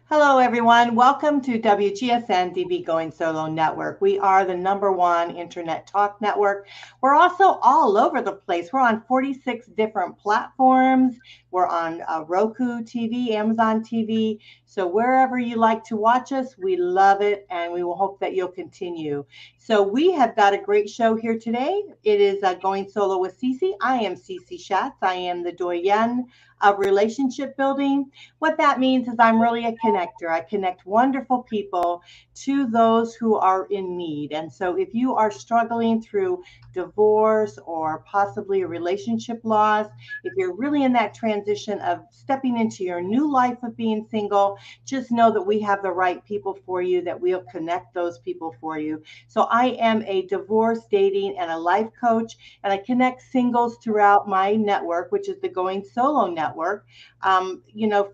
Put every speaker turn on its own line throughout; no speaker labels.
Hello, everyone. Welcome to WGSN-DB Going Solo Network. We are the #1 internet talk network. We're also all over the place. We're on 46 different platforms. We're on Roku TV, Amazon TV. So wherever you like to watch us, we love it, and we will hope that you'll continue. So we have got a great show here today. It is Going Solo with Cece. I am Cece Shatz. I am the Doyenne of relationship building. What that means is I'm really a connector. I connect wonderful people to those who are in need. And so if you are struggling through divorce or possibly a relationship loss, if you're really in that transition of stepping into your new life of being single, just know that we have the right people for you, that we'll connect those people for you. So I am a divorce, dating, and a life coach, and I connect singles throughout my network, which is the Going Solo Network,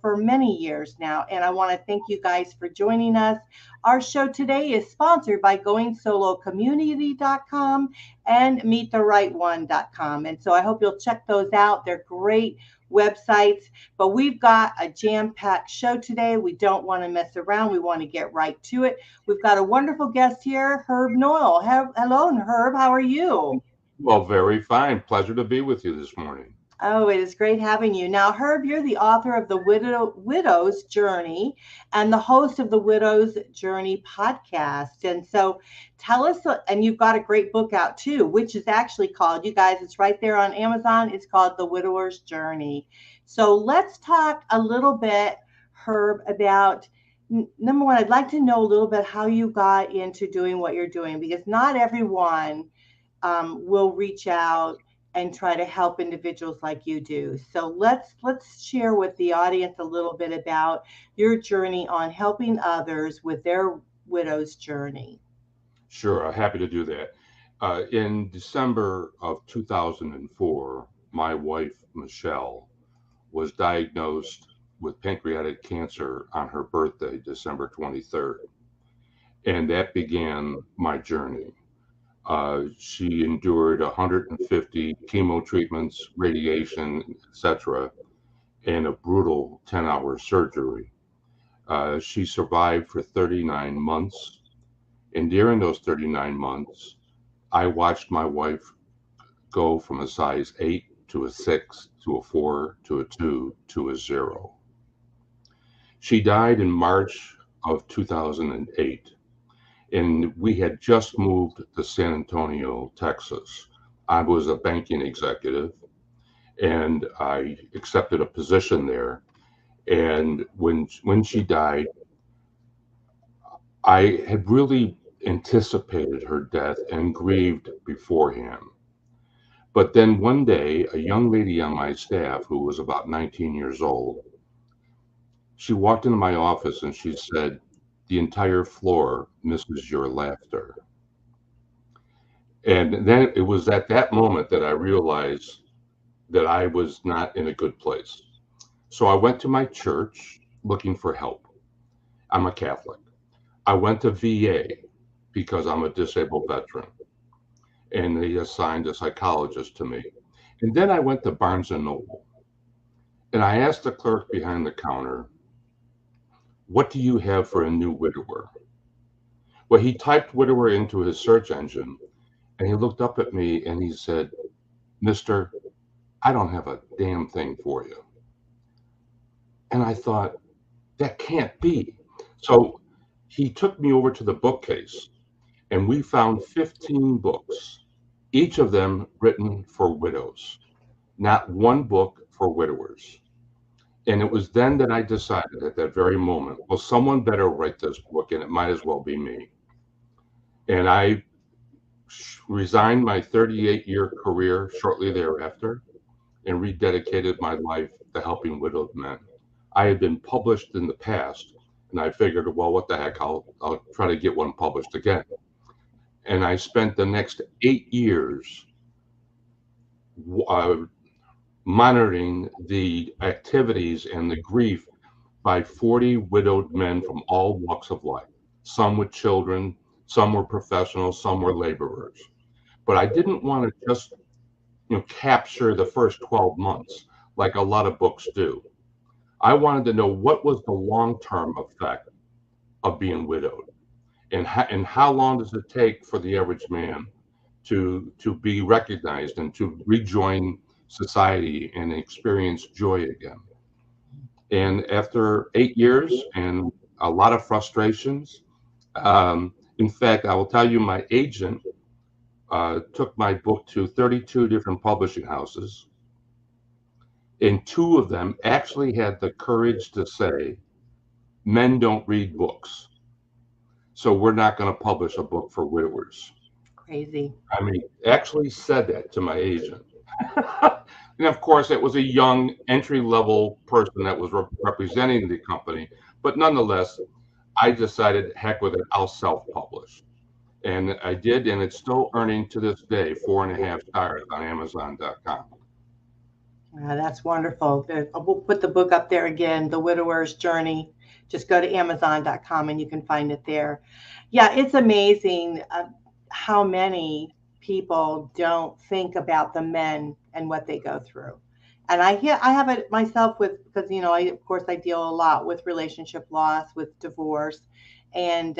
for many years now. And I want to thank you guys for joining us. Our show today is sponsored by goingsolocommunity.com and meettherightone.com. And so I hope you'll check those out. They're great websites, but we've got a jam-packed show today. We don't want to mess around. We want to get right to it. We've got a wonderful guest here, Herb Knoll. Hello, Herb. How are you?
Well, very fine. Pleasure to be with you this morning.
Oh, it is great having you. Now, Herb, you're the author of The Widow's Journey and the host of the Widow's Journey podcast. And so tell us, and you've got a great book out too, which is actually called, you guys, it's right there on Amazon. It's called The Widower's Journey. So let's talk a little bit, Herb, about number one, I'd like to know a little bit how you got into doing what you're doing, because not everyone will reach out and try to help individuals like you do. So let's share with the audience a little bit about your journey on helping others with their widow's journey.
Sure, I'm happy to do that. In December of 2004, my wife, Michelle, was diagnosed with pancreatic cancer on her birthday, December 23rd. And that began my journey. She endured 150 chemo treatments, radiation, etc., and a brutal 10-hour surgery. She survived for 39 months. And during those 39 months, I watched my wife go from a size 8 to a 6 to a 4 to a 2 to a 0. She died in March of 2008. And we had just moved to San Antonio, Texas. I was a banking executive, and I accepted a position there. And when she died, I had really anticipated her death and grieved beforehand. But then one day, a young lady on my staff who was about 19 years old, she walked into my office and she said, "The entire floor misses your laughter." And then it was at that moment that I realized that I was not in a good place. So I went to my church looking for help. I'm a Catholic. I went to VA because I'm a disabled veteran, and they assigned a psychologist to me. And then I went to Barnes and Noble, and I asked the clerk behind the counter, "What do you have for a new widower?" Well, he typed widower into his search engine, and he looked up at me and he said, "Mister, I don't have a damn thing for you." And I thought, that can't be. So he took me over to the bookcase, and we found 15 books, each of them written for widows, not one book for widowers. And it was then that I decided at that very moment, well, someone better write this book, and it might as well be me. And I resigned my 38-year career shortly thereafter and rededicated my life to helping widowed men. I had been published in the past, and I figured, well, what the heck, I'll try to get one published again. And I spent the next 8 years monitoring the activities and the grief by 40 widowed men from all walks of life. Some with children, some were professionals, some were laborers. But I didn't want to just capture the first 12 months like a lot of books do. I wanted to know what was the long-term effect of being widowed, and how long does it take for the average man to be recognized and to rejoin society and experience joy again. And after 8 years and a lot of frustrations, in fact, I will tell you, my agent took my book to 32 different publishing houses, and two of them actually had the courage to say, men don't read books, so we're not going to publish a book for widowers.
Crazy.
I mean, actually said that to my agent. And of course, it was a young entry-level person that was representing the company. But nonetheless, I decided, heck with it, I'll self-publish. And I did, and it's still earning to this day 4.5 stars on Amazon.com.
That's wonderful. We'll put the book up there again, The Widower's Journey. Just go to Amazon.com and you can find it there. Yeah, it's amazing how many people don't think about the men and what they go through. And I have it myself with, because of course I deal a lot with relationship loss, with divorce, and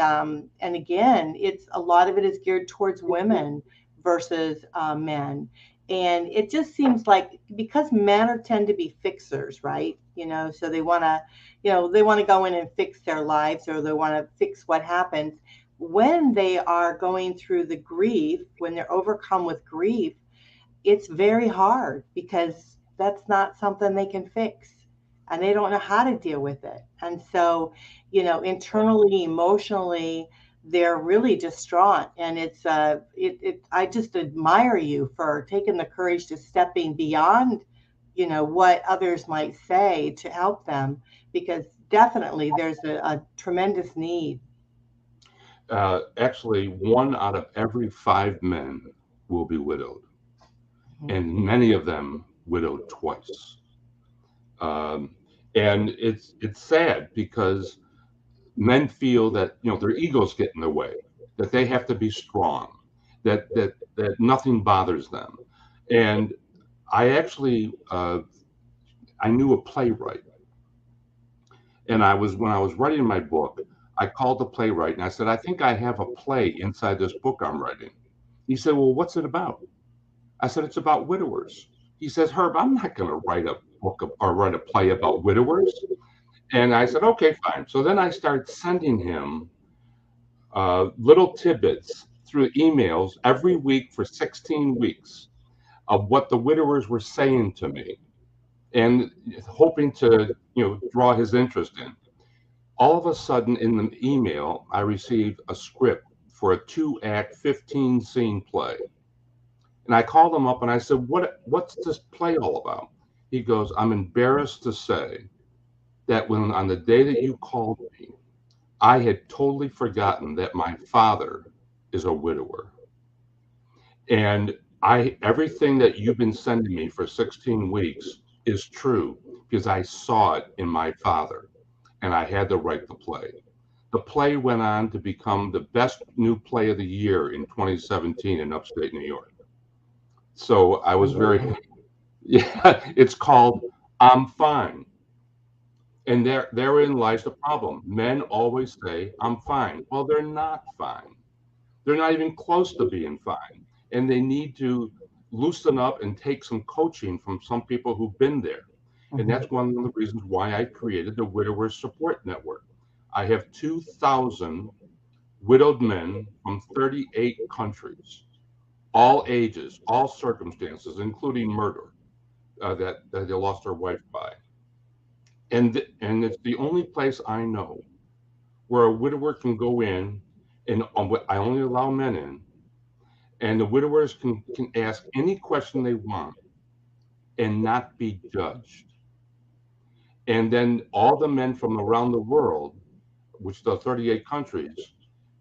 again, it's a lot of it is geared towards women versus men. And it just seems like, because men tend to be fixers, right? So they want to, they want to go in and fix their lives, or they want to fix what happens. When they are going through the grief, when they're overcome with grief, it's very hard, because that's not something they can fix, and they don't know how to deal with it. And so, internally, emotionally, they're really distraught. And it's I just admire you for taking the courage to stepping beyond, what others might say, to help them, because definitely there's a tremendous need.
Actually, 1 out of every 5 men will be widowed, and many of them widowed twice. And it's sad, because men feel that their egos get in the way, that they have to be strong, that nothing bothers them. And I actually I knew a playwright, and when I was writing my book, I called the playwright and I said, I think I have a play inside this book I'm writing. He said, well, what's it about? I said, it's about widowers. He says, Herb, I'm not going to write a book or write a play about widowers. And I said, okay, fine. So then I started sending him little tidbits through emails every week for 16 weeks of what the widowers were saying to me, and hoping to draw his interest in. All of a sudden, in the email, I received a script for a 2-act, 15-scene play. And I called him up and I said, what's this play all about? He goes, I'm embarrassed to say that on the day that you called me, I had totally forgotten that my father is a widower. And everything that you've been sending me for 16 weeks is true, because I saw it in my father, and I had to write the play. The play went on to become the best new play of the year in 2017 in upstate New York. So I was yeah, it's called I'm Fine. And therein lies the problem. Men always say, I'm fine. Well, they're not fine. They're not even close to being fine. And they need to loosen up and take some coaching from some people who've been there. And that's one of the reasons why I created the Widowers Support Network. I have 2,000 widowed men from 38 countries, all ages, all circumstances, including murder, that they lost their wife by. And it's the only place I know where a widower can go in, and I only allow men in, and the widowers can ask any question they want and not be judged. And then all the men from around the world, which are 38 countries,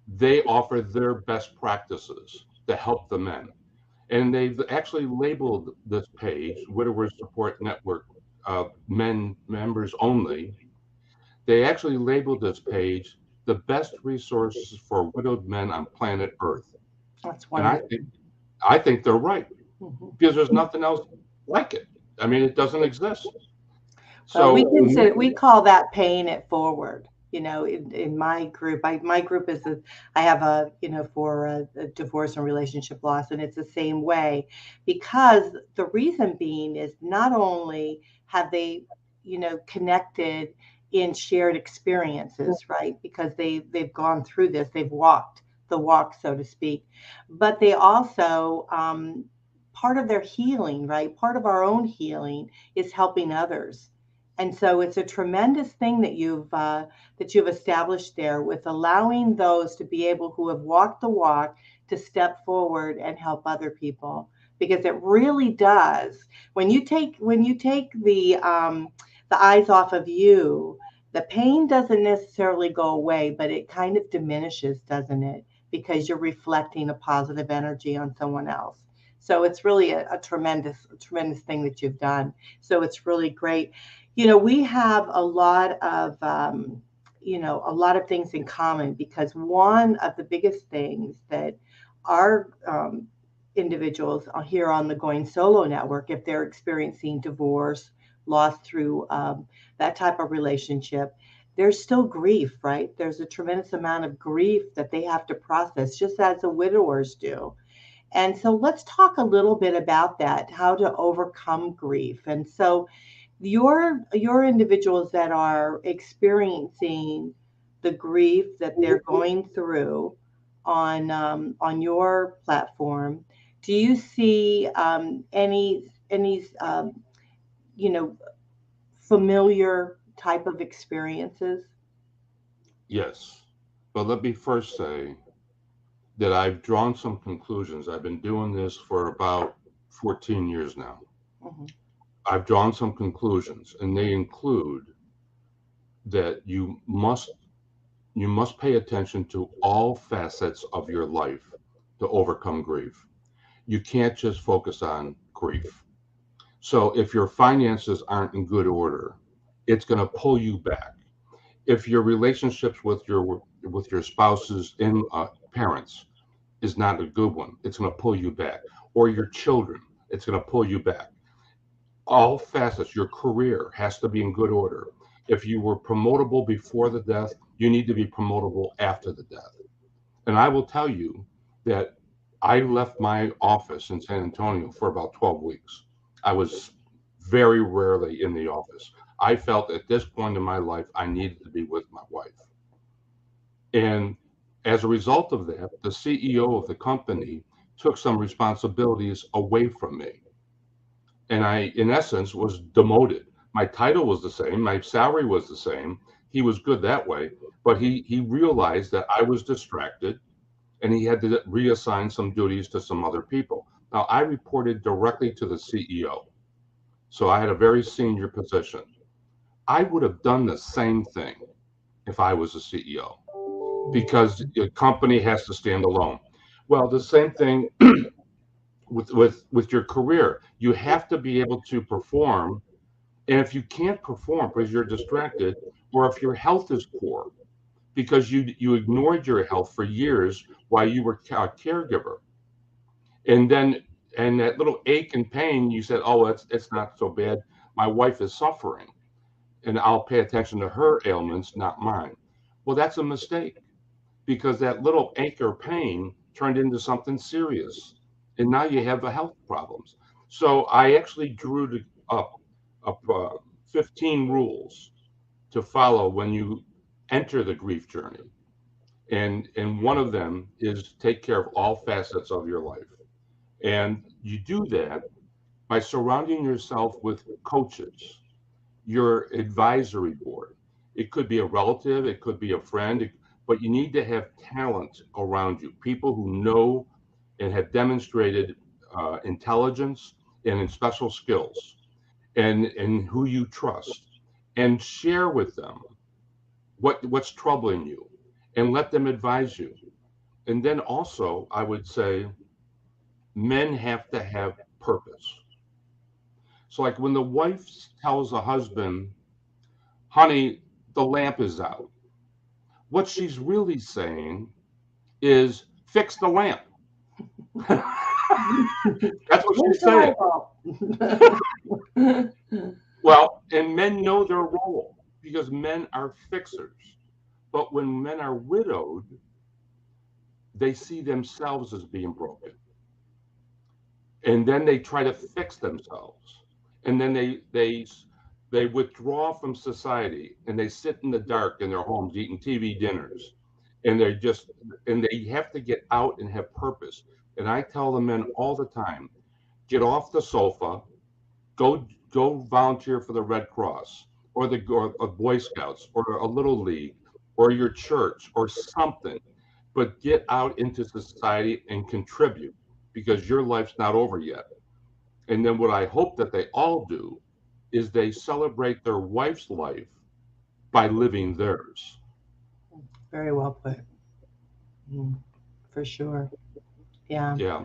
they offer their best practices to help the men. And they've actually labeled this page, Widowers Support Network, men members only. They actually labeled this page the best resources for widowed men on planet Earth.
That's
And
wonderful.
I think they're right, because there's nothing else like it. I mean, it doesn't exist.
Well,
So
we call that paying it forward. In my group, my group I have for a divorce and relationship loss, and it's the same way, because the reason being is not only have they, connected in shared experiences, right? Because they've gone through this, they've walked the walk, so to speak, but they also, part of their healing, right? Part of our own healing is helping others. And so it's a tremendous thing that you've established there, with allowing those to be able who have walked the walk to step forward and help other people, because it really does. When you take the eyes off of you, the pain doesn't necessarily go away, but it kind of diminishes, doesn't it? Because you're reflecting a positive energy on someone else. So it's really a tremendous thing that you've done. So it's really great. We have a lot of things in common, because one of the biggest things that our individuals here on the Going Solo Network, if they're experiencing divorce, loss through that type of relationship, there's still grief, right? There's a tremendous amount of grief that they have to process, just as the widowers do. And so let's talk a little bit about that, how to overcome grief. And so your individuals that are experiencing the grief that they're going through on your platform, do you see any you know familiar type of experiences?
yes, but let me first say that I've drawn some conclusions. I've been doing this for about 14 years now.
Hmm.
I've drawn some conclusions, and they include that you must pay attention to all facets of your life to overcome grief. You can't just focus on grief. So if your finances aren't in good order, it's going to pull you back. If your relationships with your spouses and parents is not a good one, it's going to pull you back. Or your children, it's going to pull you back. All facets, your career has to be in good order. If you were promotable before the death, you need to be promotable after the death. And I will tell you that I left my office in San Antonio for about 12 weeks. I was very rarely in the office. I felt at this point in my life, I needed to be with my wife. And as a result of that, the CEO of the company took some responsibilities away from me. And I, in essence, was demoted. My title was the same, my salary was the same. He was good that way, but he realized that I was distracted, and he had to reassign some duties to some other people. Now, I reported directly to the CEO, so I had a very senior position. I would have done the same thing if I was a CEO, because the company has to stand alone. Well, the same thing with your career. You have to be able to perform, and if you can't perform because you're distracted, or if your health is poor because you ignored your health for years while you were a caregiver, and then and that little ache and pain, you said, oh, it's not so bad, my wife is suffering and I'll pay attention to her ailments, not mine. Well, that's a mistake, because that little ache or pain turned into something serious, and now you have the health problems. So I actually drew up 15 rules to follow when you enter the grief journey. And one of them is take care of all facets of your life. And you do that by surrounding yourself with coaches, your advisory board. It could be a relative, it could be a friend, but you need to have talent around you, people who know and have demonstrated intelligence and special skills, and who you trust, and share with them what's troubling you, and let them advise you. And then also, I would say men have to have purpose. So, like when the wife tells the husband, honey, the lamp is out, what she's really saying is, fix the lamp. That's what
Where's
she's
the
saying.
light bulb?
Well, and men know their role because men are fixers. But when men are widowed, they see themselves as being broken. And then they try to fix themselves. And then they withdraw from society and they sit in the dark in their homes eating TV dinners. And they're just and they have to get out and have purpose. And I tell the men all the time, get off the sofa, go volunteer for the Red Cross or Boy Scouts or a little league or your church or something, but get out into society and contribute because your life's not over yet. And then what I hope that they all do is they celebrate their wife's life by living theirs.
Very well put. Mm, for sure. Yeah.
Yeah,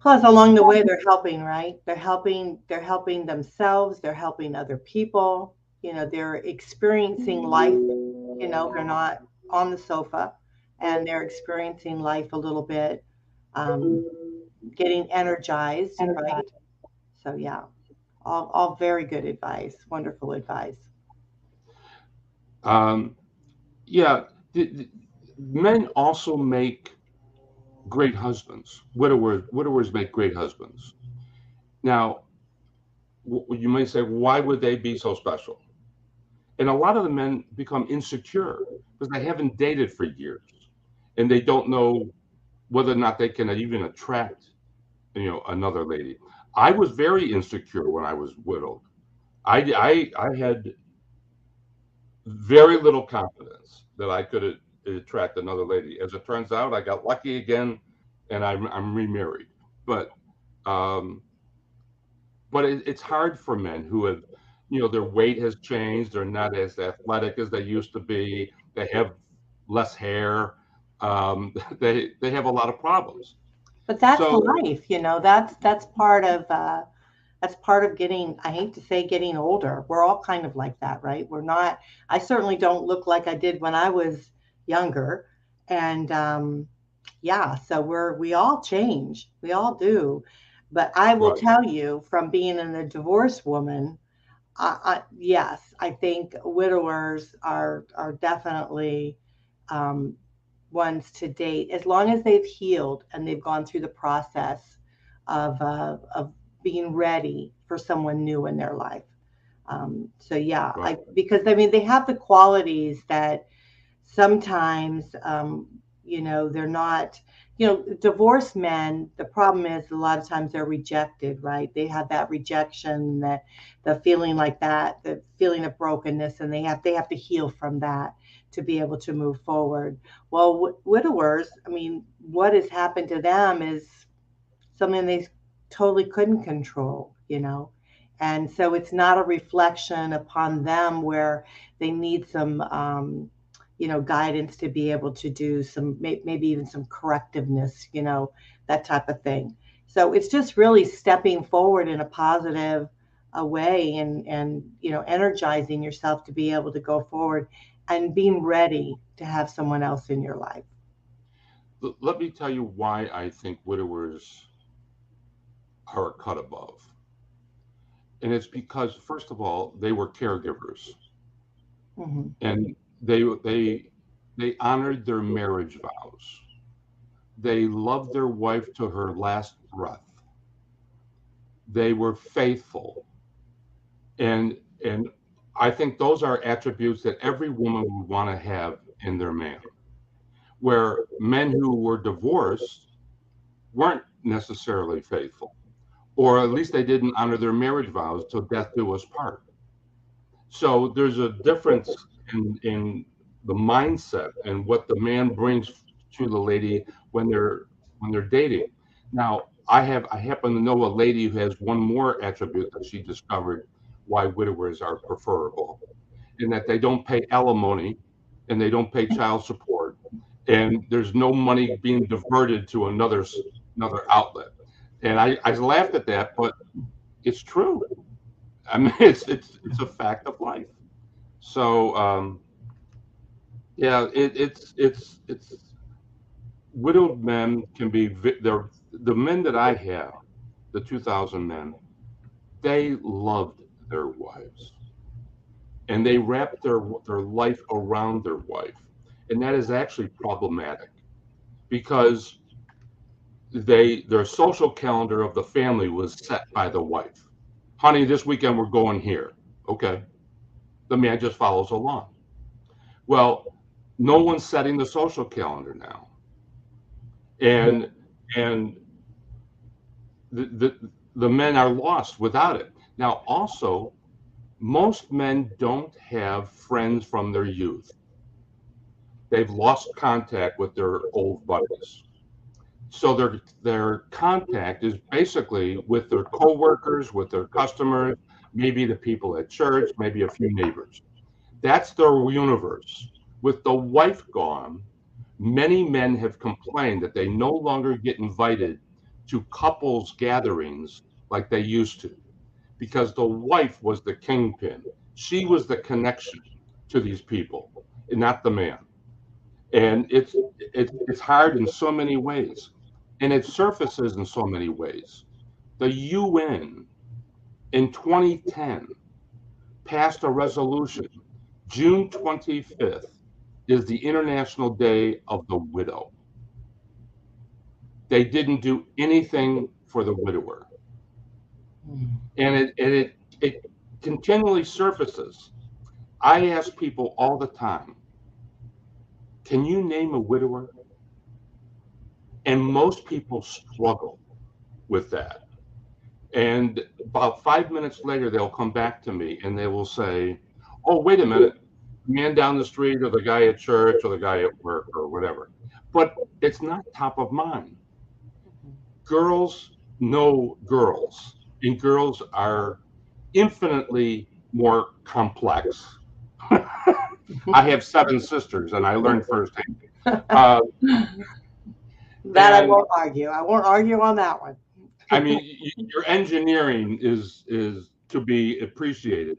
Plus, along the way, they're helping, right? They're helping themselves. They're helping other people. They're experiencing life. They're not on the sofa, and they're experiencing life a little bit, um, getting energized, right? So yeah, all very good advice. Wonderful advice.
um, yeah. Men also make great husbands. Widowers make great husbands. Now, you may say, why would they be so special? And a lot of the men become insecure because they haven't dated for years, and they don't know whether or not they can even attract, another lady. I was very insecure when I was widowed. I had very little confidence that I could attract another lady. As it turns out, I got lucky again, and I'm remarried. But um, it's hard for men who have, their weight has changed. They're not as athletic as they used to be. They have less hair. They have a lot of problems.
But that's
So
life. That's part of getting, I hate to say, getting older. We're all kind of like that, right? We're not, I certainly don't look like I did when I was younger. And yeah, so we all change. We all do. But I will
right,
tell you, from being a divorced woman, yes, I think widowers are definitely um, ones to date, as long as they've healed and they've gone through the process of being ready for someone new in their life. So yeah,
right,
because I mean they have the qualities that sometimes they're not. Divorced men, the problem is a lot of times they're rejected, right? They have that rejection, that the feeling like that, the feeling of brokenness, and they have to heal from that to be able to move forward. Well, widowers, I mean, what has happened to them is something they totally couldn't control. And so it's not a reflection upon them where they need some, guidance to be able to do some, maybe even some correctiveness, that type of thing. So it's just really stepping forward in a positive way, and energizing yourself to be able to go forward and being ready to have someone else in your life.
let me tell you why I think widowers are a cut above. And it's because, first of all, they were caregivers,
Hmm.
and they honored their marriage vows. They loved their wife to her last breath. They were faithful, and I think those are attributes that every woman would want to have in their man. Where men who were divorced weren't necessarily faithful, or at least they didn't honor their marriage vows till death do us part. So there's a difference in the mindset and what the man brings to the lady when they're dating. Now, I happen to know a lady who has one more attribute that she discovered why widowers are preferable, in that they don't pay alimony and they don't pay child support, and there's no money being diverted to another outlet. And I laughed at that, but it's true. I mean, it's a fact of life. So yeah, it's widowed men can be the men that I have, the 2,000 men. They loved their wives. And they wrap their life around their wife. And that is actually problematic because their social calendar of the family was set by the wife. Honey, this weekend we're going here. Okay. The man just follows along. Well, no one's setting the social calendar now. And the men are lost without it. Now, also, most men don't have friends from their youth. They've lost contact with their old buddies. So their contact is basically with their coworkers, with their customers, maybe the people at church, maybe a few neighbors. That's their universe. With the wife gone, many men have complained that they no longer get invited to couples gatherings like they used to, because the wife was the kingpin. She was the connection to these people, and not the man. And it's hard in so many ways, and it surfaces in so many ways. The UN in 2010 passed a resolution. June 25th is the International Day of the Widow. They didn't do anything for the widower. And it continually surfaces. I ask people all the time, can you name a widower? And most people struggle with that. And about 5 minutes later, they'll come back to me and they will say, oh, wait a minute, the man down the street or the guy at church or the guy at work or whatever. But it's not top of mind. Girls know girls, and girls are infinitely more complex. I have 7 sisters, and I learned firsthand.
That I won't argue. I won't argue on that one.
I mean, your engineering is to be appreciated.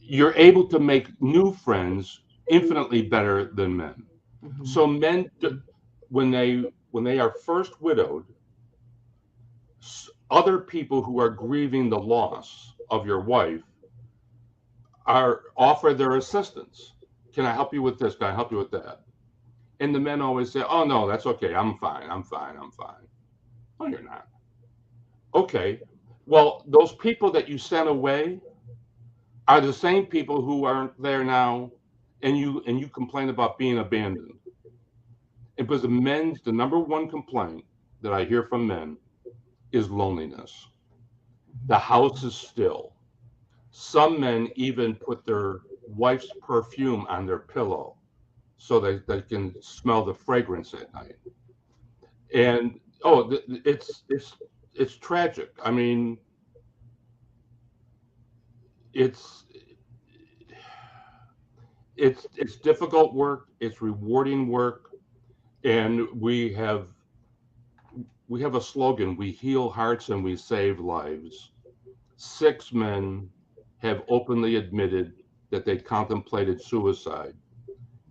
You're able to make new friends infinitely better than men. Mm-hmm. So men, when they are first widowed, other people who are grieving the loss of your wife offer their assistance. Can I help you with this? Can I help you with that? And the men always say, oh, no, that's okay. I'm fine. Oh, you're not. Okay. Well, those people that you sent away are the same people who aren't there now, and you complain about being abandoned. And because the number one complaint that I hear from men is loneliness. The house is still. Some men even put their wife's perfume on their pillow so they can smell the fragrance at night. And it's tragic. I mean, it's difficult work. It's rewarding work, and we have a slogan: we heal hearts and we save lives. 6 men have openly admitted that they contemplated suicide,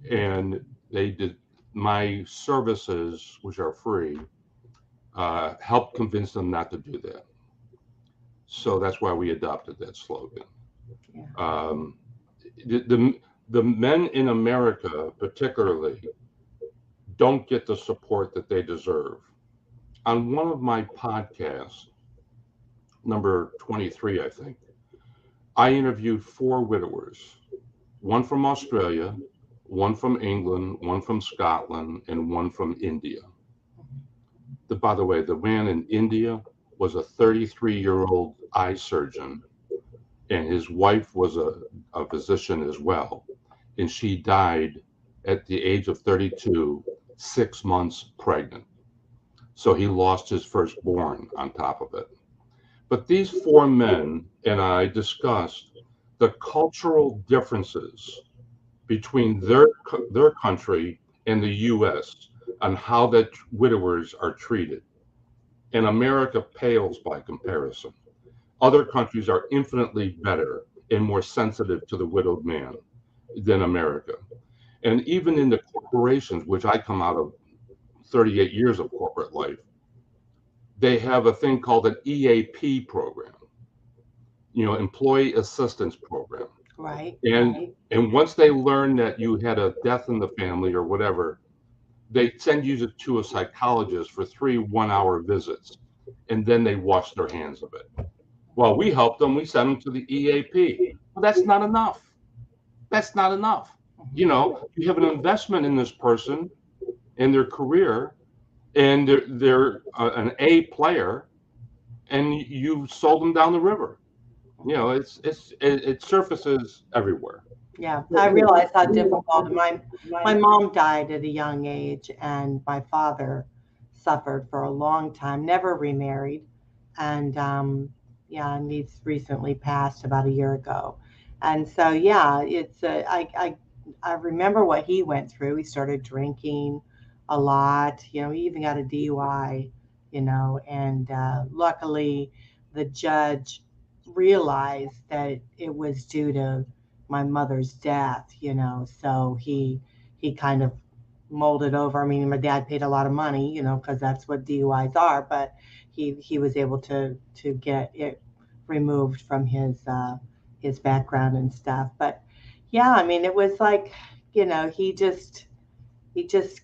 and they did. My services, which are free, help convince them not to do that. So that's why we adopted that slogan. Yeah. The men in America, particularly, don't get the support that they deserve. On one of my podcasts, number 23, I think, I interviewed 4 widowers, one from Australia, one from England, one from Scotland, and one from India. By the way, the man in India was a 33-year-old eye surgeon, and his wife was a physician as well. And she died at the age of 32, 6 months pregnant. So he lost his firstborn on top of it. But these 4 men and I discussed the cultural differences between their country and the U.S. on how that widowers are treated. And America pales by comparison. Other countries are infinitely better and more sensitive to the widowed man than America. And even in the corporations, which I come out of 38 years of corporate life, they have a thing called an EAP program, Employee Assistance Program.
Right.
And once they learn that you had a death in the family or whatever, they send you to a psychologist for 3 1-hour visits, and then they wash their hands of it. Well, we helped them. We sent them to the EAP. Well, that's not enough. That's not enough. You have an investment in this person, in their career, and they're an A player, and you sold them down the river. It surfaces everywhere.
Yeah, I realize how difficult. My mom died at a young age, and my father suffered for a long time, never remarried, and yeah, and he's recently passed about a year ago. And so yeah, I remember what he went through. He started drinking a lot. He even got a DUI. And luckily, the judge realized that it was due to my mother's death. So he kind of molded over. I mean, my dad paid a lot of money, because that's what DUIs are, but he was able to get it removed from his background and stuff. But yeah, I mean, it was like, he just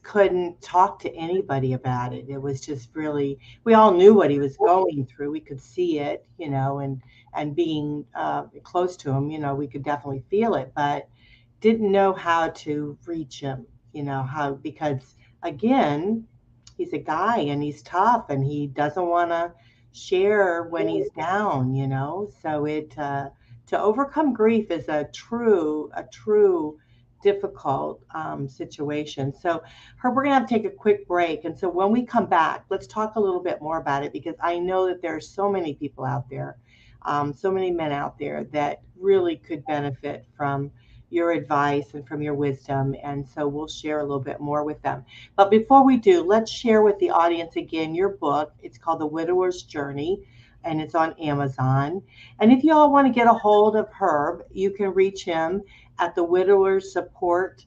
couldn't talk to anybody about it. It was just really, we all knew what he was going through. We could see it, and being close to him, we could definitely feel it, but didn't know how to reach him, because again, he's a guy and he's tough and he doesn't want to share when he's down. So to overcome grief is a true difficult situation. So, Herb, we're going to have to take a quick break. And so when we come back, let's talk a little bit more about it, because I know that there are so many people out there, so many men out there that really could benefit from your advice and from your wisdom. And so we'll share a little bit more with them. But before we do, let's share with the audience again your book. It's called The Widower's Journey, and it's on Amazon. And if you all want to get a hold of Herb, you can reach him at the Widowers Support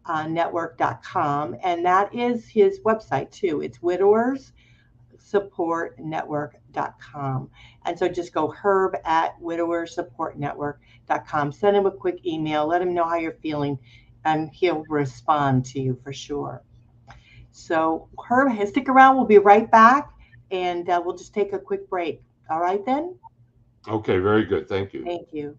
Network.com. And that is his website too. It's widowerssupportnetwork.com. And so just go Herb at widowerssupportnetwork.com. Send him a quick email. Let him know how you're feeling, and he'll respond to you for sure. So Herb, stick around. We'll be right back, and we'll just take a quick break. All right, then?
Okay, very good. Thank you.
Thank you.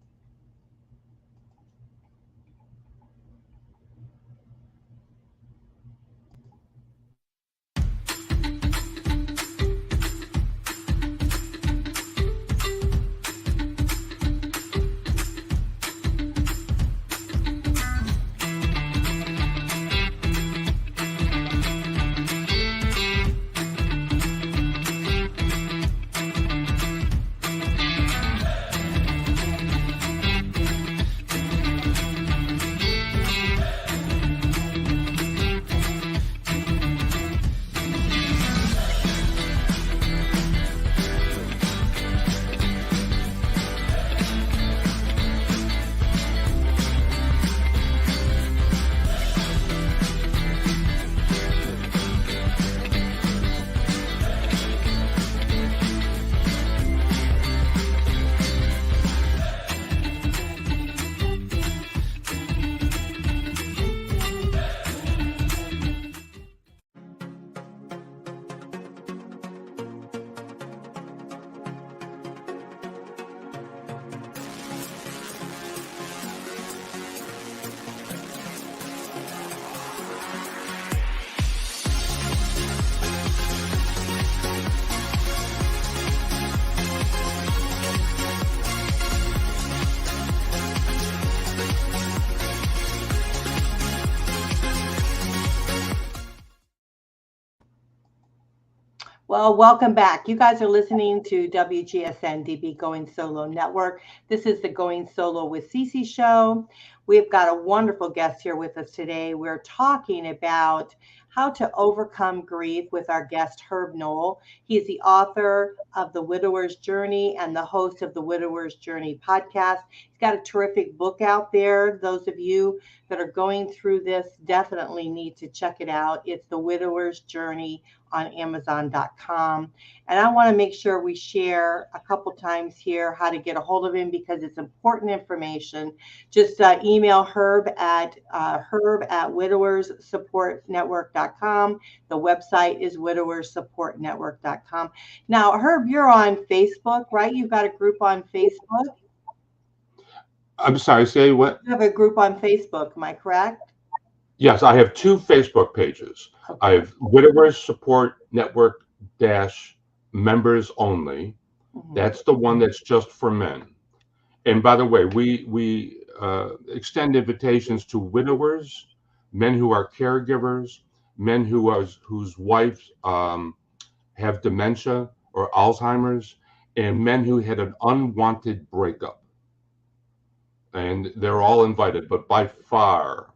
Well, welcome back. You guys are listening to WGSN-DB Going Solo Network. This is the Going Solo with Cece show. We've got a wonderful guest here with us today. We're talking about how to overcome grief with our guest, Herb Knoll. He is the author of The Widower's Journey and the host of the Widower's Journey podcast. He's got a terrific book out there. Those of you that are going through this definitely need to check it out. It's The Widower's Journey on Amazon.com. And I want to make sure we share a couple times here how to get a hold of him because it's important information. Just email Herb at widowerssupportnetwork.com. The website is widowerssupportnetwork.com. Now, Herb, you're on Facebook, right? You've got a group on Facebook.
I'm sorry, say what?
You have a group on Facebook, am I correct?
Yes, I have 2 Facebook pages.
Okay.
I have Widowers Support Network dash members only. That's the one that's just for men. And by the way, we extend invitations to widowers, men who are caregivers, men whose wives have dementia or Alzheimer's, and men who had an unwanted breakup. And they're all invited, but by far,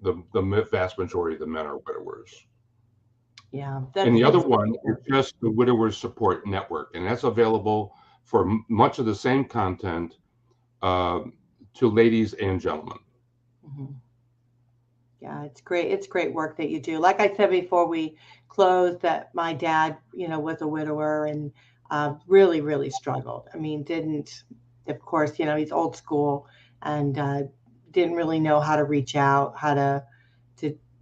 the vast majority of the men are widowers.
Yeah.
And the other one is just the Widowers Support Network, and that's available for much of the same content to ladies and gentlemen.
Yeah, it's great. It's great work that you do. Like I said before we closed, that my dad, was a widower and really, really struggled. I mean, of course, he's old school and didn't really know how to reach out,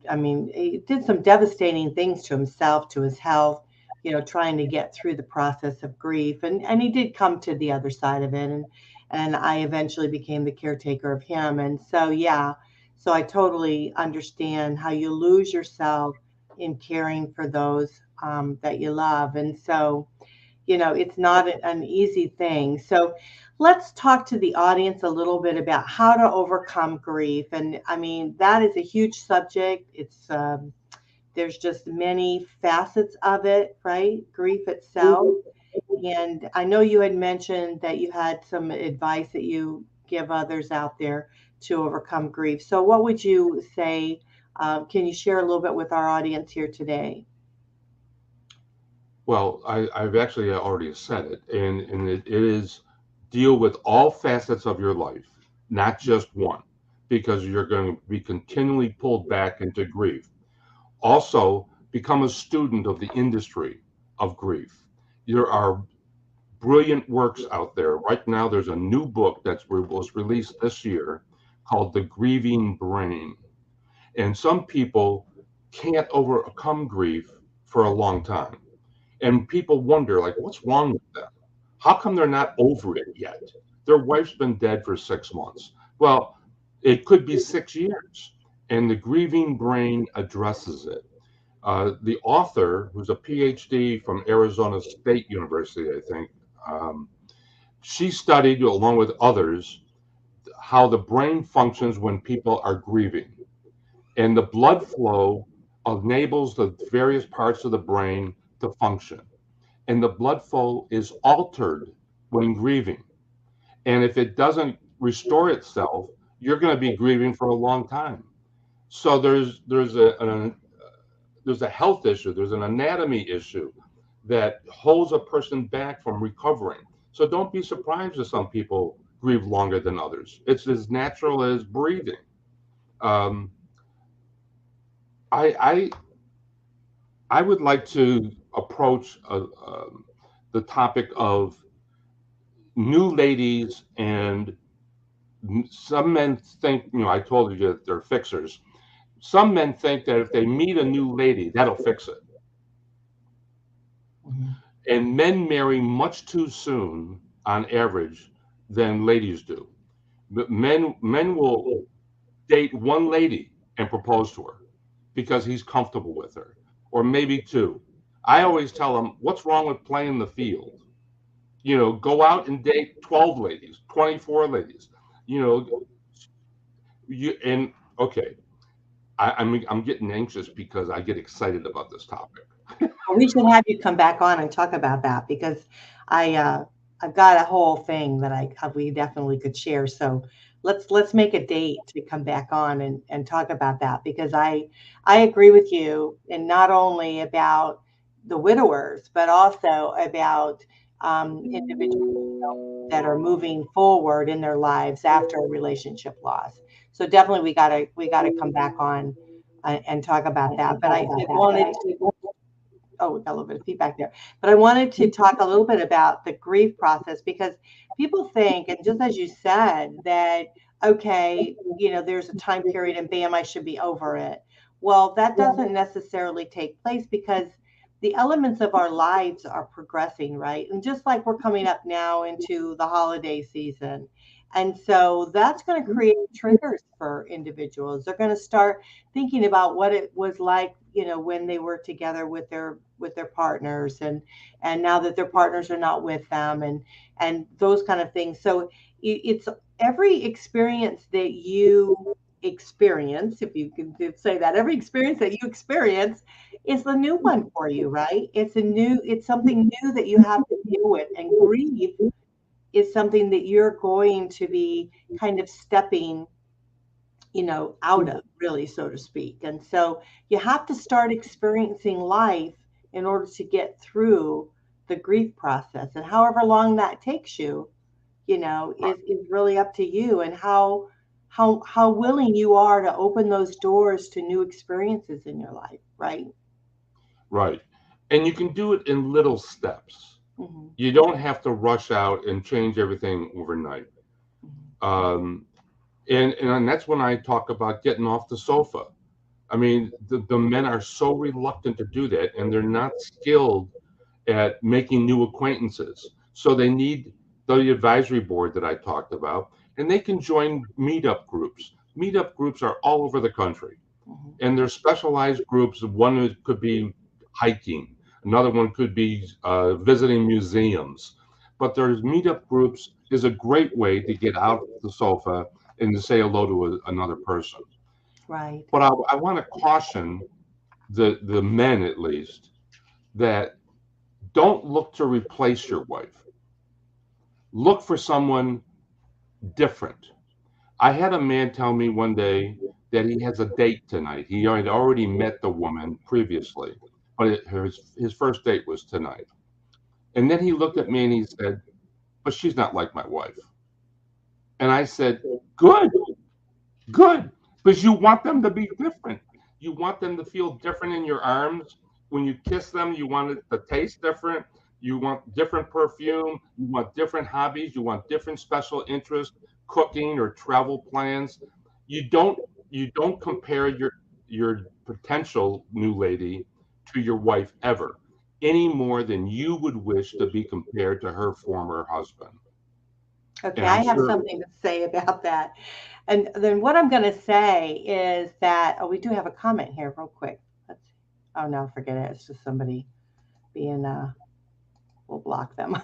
I mean, he did some devastating things to himself, to his health, trying to get through the process of grief. And he did come to the other side of it. And I eventually became the caretaker of him. And so, yeah, so I totally understand how you lose yourself in caring for those that you love. And so, it's not an easy thing. So let's talk to the audience a little bit about how to overcome grief. And I mean, that is a huge subject. It's there's just many facets of it, right? Grief itself. And I know you had mentioned that you had some advice that you give others out there to overcome grief. So what would you say? Can you share a little bit with our audience here today?
Well, I've actually already said it, and it is deal with all facets of your life, not just one, because you're going to be continually pulled back into grief. Also, become a student of the industry of grief. There are brilliant works out there. Right now, there's a new book that was released this year called The Grieving Brain. And some people can't overcome grief for a long time. And people wonder, like, what's wrong with them? How come they're not over it yet? Their wife's been dead for 6 months. Well, it could be 6 years. And the grieving brain addresses it. The author, who's a PhD from Arizona State University, I think, she studied, along with others, how the brain functions when people are grieving. And the blood flow enables the various parts of the brain to function. And the blood flow is altered when grieving. And if it doesn't restore itself, you're going to be grieving for a long time. So there's a health issue, there's an anatomy issue that holds a person back from recovering. So don't be surprised if some people grieve longer than others. It's as natural as breathing. I would like to approach the topic of new ladies, and some men think, I told you that they're fixers. Some men think that if they meet a new lady, that'll fix it. And men marry much too soon on average than ladies do. But men will date one lady and propose to her because he's comfortable with her, or maybe 2. I always tell them, what's wrong with playing the field? Go out and date 12 ladies, 24 ladies. Okay, I'm getting anxious because I get excited about this topic.
We should have you come back on and talk about that because I've got a whole thing that we definitely could share. So let's make a date to come back on and talk about that because I agree with you, and not only about the widowers but also about individuals that are moving forward in their lives after a relationship loss. So definitely we gotta come back on and talk about that. But I wanted to. oh, we got a little bit of feedback there. But I wanted to talk a little bit about the grief process, because people think, and just as you said, that, okay, there's a time period and bam, I should be over it. Well, that doesn't necessarily take place, because the elements of our lives are progressing, right? And just like we're coming up now into the holiday season. And so that's going to create triggers for individuals. They're going to start thinking about what it was like, when they were together with their partners, and now that their partners are not with them, and those kind of things. So it's every experience that you experience, if you can say that, every experience that you experience is the new one for you, right? It's something new that you have to deal with, and grief is something that you're going to be kind of stepping, out of, really, so to speak. And so you have to start experiencing life in order to get through the grief process. And however long that takes you, is really up to you, and how willing you are to open those doors to new experiences in your life, right?
Right. And you can do it in little steps.
Mm-hmm.
You don't have to rush out and change everything overnight. Um, and that's when I talk about getting off the sofa. I mean, the men are so reluctant to do that, and they're not skilled at making new acquaintances. So they need the advisory board that I talked about, and they can join meetup groups. Meetup groups are all over the country, and they're specialized groups. One could be hiking, another one could be visiting museums. But there's meetup groups is a great way to get out of the sofa and to say hello to another person.
Right.
But I want to caution the men, at least, that don't look to replace your wife. Look for someone different. I had a man tell me one day that he has a date tonight. He had already met the woman previously, but his first date was tonight. And then he looked at me and he said, "But she's not like my wife." And I said, "Good, good, because you want them to be different. You want them to feel different in your arms. When you kiss them, you want it to taste different. You want different perfume. You want different hobbies. You want different special interests, cooking or travel plans. You don't compare your potential new lady to your wife ever, any more than you would wish to be compared to her former husband."
Okay,
And
I
I'm
have
sure,
something to say about that. And then what I'm going to say is that, oh, we do have a comment here real quick. Let's, oh, no, forget it. It's just somebody being, we'll block them.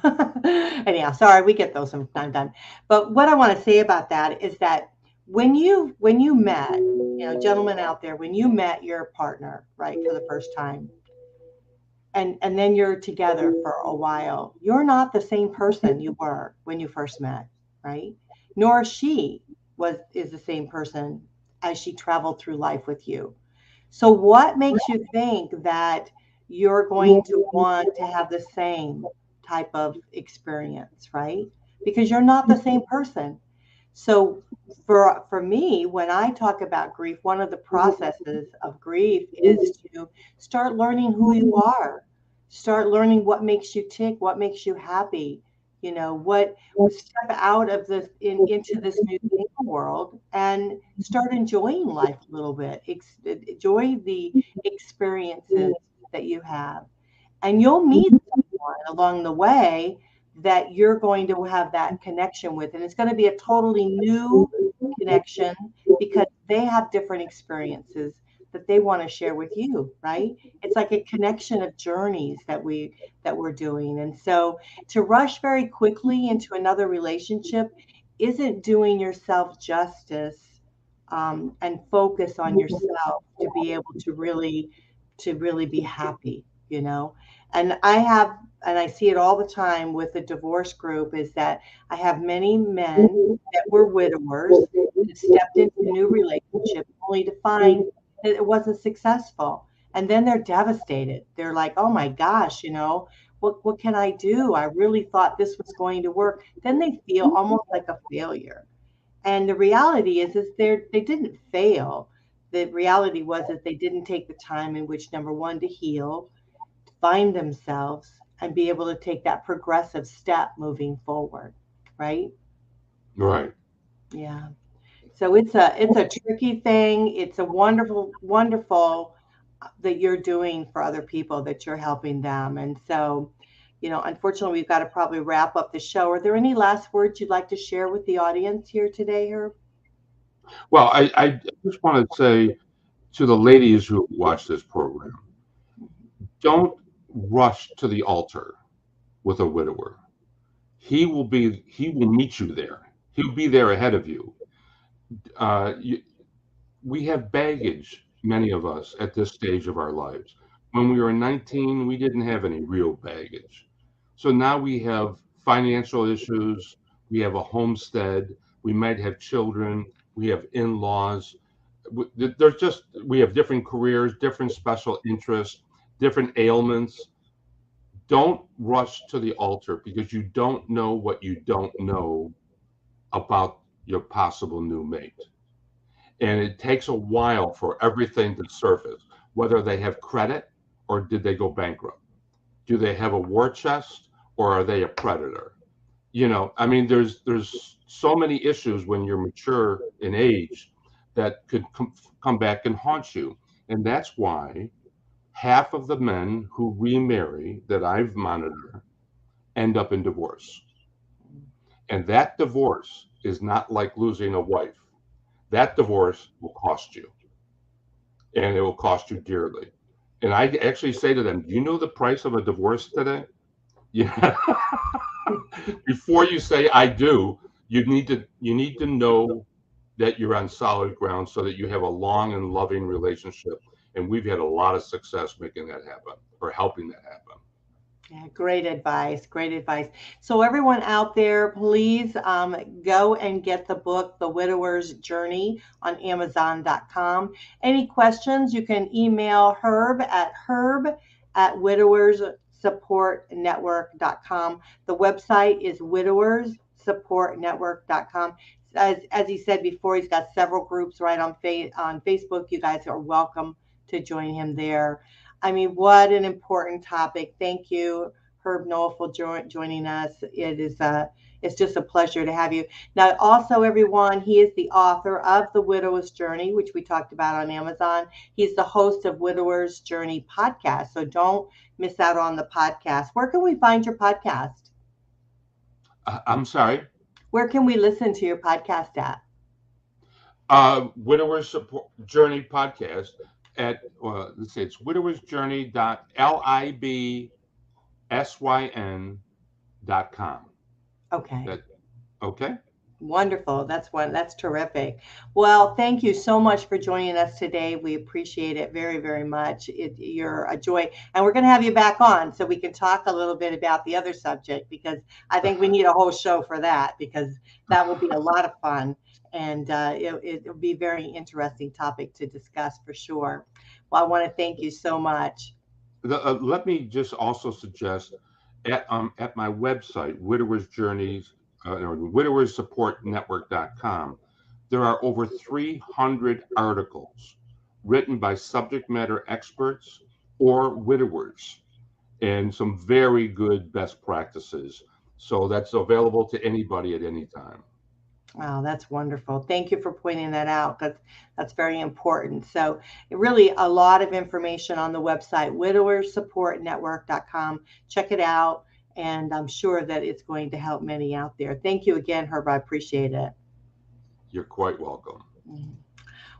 Anyhow, sorry, we get those from time to time. But what I want to say about that is that when you met, gentlemen out there, when you met your partner, right, for the first time, and then you're together for a while, you're not the same person you were when you first met, right? Nor she is the same person as she traveled through life with you. So what makes you think that you're going to want to have the same type of experience, right? Because you're not the same person. So for me, when I talk about grief, one of the processes of grief is to start learning who you are, start learning what makes you tick, what makes you happy, what step out of this into this new world and start enjoying life a little bit. Enjoy the experiences that you have, and you'll meet someone along the way that you're going to have that connection with. And it's going to be a totally new connection because they have different experiences that they want to share with you, right? It's like a connection of journeys that we're doing. And so to rush very quickly into another relationship isn't doing yourself justice, and focus on yourself to be able to really be happy, and I see it all the time with the divorce group, is that I have many men that were widowers that stepped into a new relationship only to find that it wasn't successful. And then they're devastated. They're like, oh my gosh, what can I do? I really thought this was going to work. Then they feel almost like a failure. And the reality is they didn't fail. The reality was that they didn't take the time in which, number one, to heal, find themselves and be able to take that progressive step moving forward, right?
Right.
Yeah. So it's a tricky thing. It's a wonderful that you're doing for other people, that you're helping them. And so, unfortunately, we've got to probably wrap up the show. Are there any last words you'd like to share with the audience here today, Herb?
Well, I just want to say to the ladies who watch this program, don't rush to the altar with a widower. He will meet you there. He'll be there ahead of you. Uh, you we have baggage, many of us, at this stage of our lives. When we were 19, we didn't have any real baggage. So now we have financial issues, we have a homestead, we might have children, we have in laws. We have different careers, different special interests, different ailments. Don't rush to the altar because you don't know what you don't know about your possible new mate. And it takes a while for everything to surface, whether they have credit or did they go bankrupt. Do they have a war chest or are they a predator? I mean, there's so many issues when you're mature in age that could come back and haunt you. And that's why half of the men who remarry that I've monitored end up in divorce. And that divorce is not like losing a wife. That divorce will cost you, and it will cost you dearly. And I actually say to them, do you know the price of a divorce today? Yeah. Before you say I do, you need to know that you're on solid ground so that you have a long and loving relationship. And we've had a lot of success making that happen or helping that happen.
Yeah, great advice. Great advice. So, everyone out there, please go and get the book, The Widower's Journey, on Amazon.com. Any questions, you can email herb at widowerssupportnetwork.com. The website is widowerssupportnetwork.com. As he said before, he's got several groups right on Facebook. You guys are welcome to join him there. I mean, what an important topic. Thank you, Herb Knoll, for joining us. It's just a pleasure to have you. Now, also, everyone, he is the author of The Widower's Journey, which we talked about on Amazon. He's the host of Widower's Journey podcast. So don't miss out on the podcast. Where can we find your podcast?
I'm sorry.
Where can we listen to your podcast at?
Widower's Support Journey podcast at let's see, it's widowersjourney.libsyn.com.
Okay.
Okay.
Wonderful. That's terrific. Well, thank you so much for joining us today. We appreciate it very, very much. You're a joy. And we're going to have you back on so we can talk a little bit about the other subject, because I think we need a whole show for that, because that will be a lot of fun. And it'll be a very interesting topic to discuss for sure. Well, I want to thank you so much.
Let me just also suggest at my website, Widower's Journeys, or widowerssupportnetwork.com, there are over 300 articles written by subject matter experts or widowers, and some very good best practices. So that's available to anybody at any time.
Wow, that's wonderful. Thank you for pointing that out. That's very important. So really a lot of information on the website, widowerssupportnetwork.com. Check it out, and I'm sure that it's going to help many out there. Thank you again, Herb. I appreciate it.
You're quite welcome.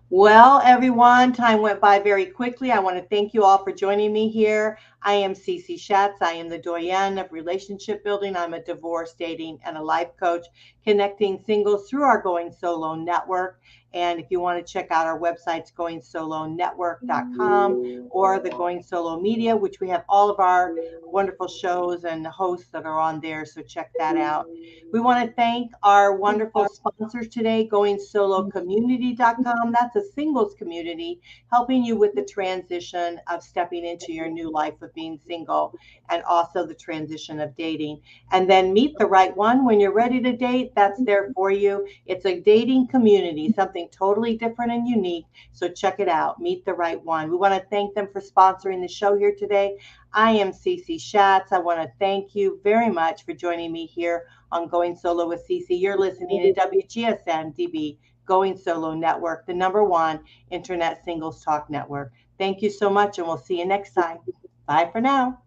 Well, everyone, time went by very quickly. I want to thank you all for joining me here. I am Cece Shatz. I am the Doyenne of relationship building. I'm a divorce, dating, and a life coach, connecting singles through our Going Solo network. And if you want to check out our websites, goingsolonetwork.com or the Going Solo Media, which we have all of our wonderful shows and hosts that are on there. So check that out. We want to thank our wonderful sponsors today, goingsolocommunity.com. That's a a singles community, helping you with the transition of stepping into your new life of being single, and also the transition of dating. And then Meet the Right One. When you're ready to date, that's there for you. It's a dating community, something totally different and unique. So check it out, Meet the Right One. We want to thank them for sponsoring the show here today. I am Cece Shatz. I want to thank you very much for joining me here on Going Solo with Cece. You're listening to WGSN-DB, Going Solo Network, the #1 Internet Singles Talk Network. Thank you so much, and we'll see you next time. Bye for now.